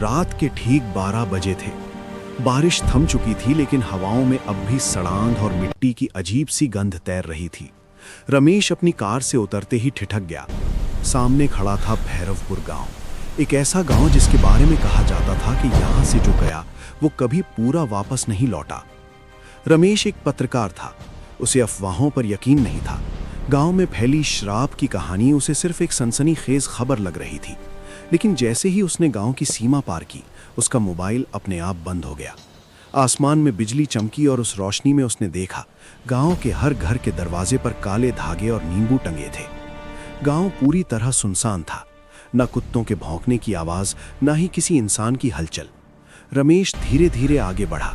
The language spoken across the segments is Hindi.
रात के ठीक 12 बजे थे। बारिश थम चुकी थी, लेकिन हवाओं में अब भी सड़ांध और मिट्टी की अजीब सी गंध तैर रही थी। रमेश अपनी कार से उतरते ही ठिठक गया। सामने खड़ा था भैरवपुर गांव, एक ऐसा गांव जिसके बारे में कहा जाता था कि यहां से जो गया वो कभी पूरा वापस नहीं लौटा। रमेश एक पत्रकार था, उसे अफवाहों पर यकीन नहीं था। गांव में फैली शराब की कहानी उसे सिर्फ एक सनसनीखेज खबर लग रही थी। लेकिन जैसे ही उसने गांव की सीमा पार की, उसका मोबाइल अपने आप बंद हो गया। आसमान में बिजली चमकी और उस रोशनी में उसने देखा गांव के हर घर के दरवाजे पर काले धागे और नींबू टंगे थे। गांव पूरी तरह सुनसान था, न कुत्तों के भौंकने की आवाज, न ही किसी इंसान की हलचल। रमेश धीरे धीरे आगे बढ़ा,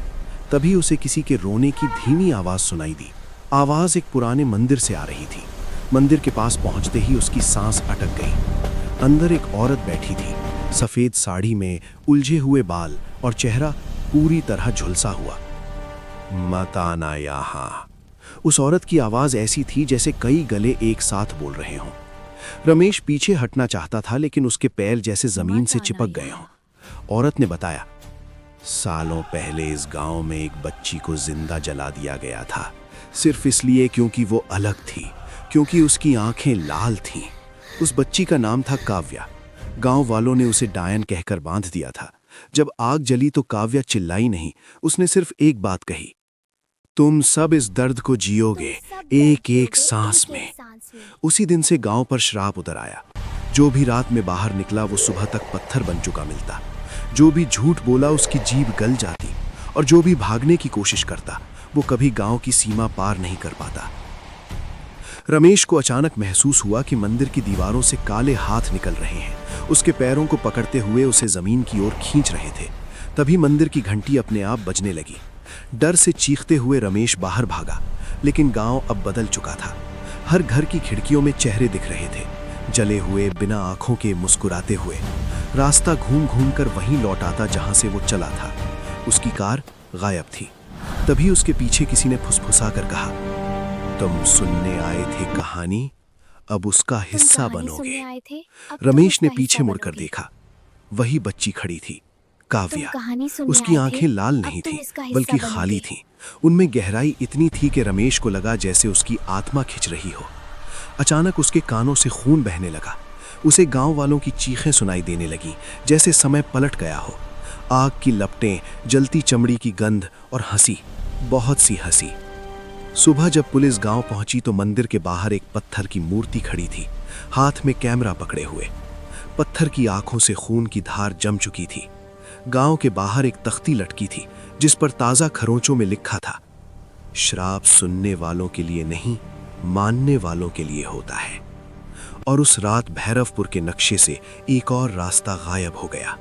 तभी उसे किसी के रोने की धीमी आवाज सुनाई दी। आवाज एक पुराने मंदिर से आ रही थी। मंदिर के पास पहुंचते ही उसकी सांस अटक गई। अंदर एक औरत बैठी थी, सफेद साड़ी में, उलझे हुए बाल और चेहरा पूरी तरह झुलसा हुआ। मत आना यहाँ। उस औरत की आवाज ऐसी थी जैसे कई गले एक साथ बोल रहे हों। रमेश पीछे हटना चाहता था, लेकिन उसके पैर जैसे जमीन से चिपक गए हों। औरत ने बताया, सालों पहले इस गांव में एक बच्ची को जिंदा जला दिया गया था, सिर्फ इसलिए क्योंकि वो अलग थी, क्योंकि उसकी आंखें लाल थीं। उस बच्ची का नाम था काव्या। गांव वालों ने उसे डायन कहकर बांध दिया था। जब आग जली तो काव्या चिल्लाई नहीं, उसने सिर्फ एक बात कही, तुम सब इस दर्द को जियोगे एक एक सांस में। उसी दिन से गांव पर श्राप उतर आया। जो भी रात में बाहर निकला वो सुबह तक पत्थर बन चुका मिलता। जो भी झूठ बोला उसकी जीभ गल जाती, और जो भी भागने की कोशिश करता वो कभी गांव की सीमा पार नहीं कर पाता। रमेश को अचानक महसूस हुआ कि मंदिर की दीवारों से काले हाथ निकल रहे हैं, उसके पैरों को पकड़ते हुए उसे जमीन की ओर खींच रहे थे। तभी मंदिर की घंटी अपने आप बजने लगी। डर से चीखते हुए रमेश बाहर भागा, लेकिन गांव अब बदल चुका था। हर घर की खिड़कियों में चेहरे दिख रहे थे, जले हुए, बिना आंखों के, मुस्कुराते हुए। रास्ता घूम घूम कर वहीं लौट आता जहां से वो चला था। उसकी कार गायब थी। तभी उसके पीछे किसी ने फुसफुसा कर कहा, तुम सुनने आए थे कहानी, अब उसका हिस्सा बनोगे। रमेश ने पीछे मुड़कर देखा। वही बच्ची खड़ी थी, काव्या। उसकी आंखें लाल नहीं थी, बल्कि खाली थीं। उनमें गहराई इतनी थी कि रमेश को लगा जैसे उसकी आत्मा खिंच रही हो। अचानक उसके कानों से खून बहने लगा। उसे गांव वालों की चीखें सुनाई देने लगी, जैसे समय पलट गया हो। आग की लपटें, जलती चमड़ी की गंध और हंसी, बहुत सी हंसी। सुबह जब पुलिस गांव पहुंची तो मंदिर के बाहर एक पत्थर की मूर्ति खड़ी थी, हाथ में कैमरा पकड़े हुए। पत्थर की आंखों से खून की धार जम चुकी थी। गांव के बाहर एक तख्ती लटकी थी, जिस पर ताजा खरोंचों में लिखा था, श्राप सुनने वालों के लिए नहीं, मानने वालों के लिए होता है। और उस रात भैरवपुर के नक्शे से एक और रास्ता गायब हो गया।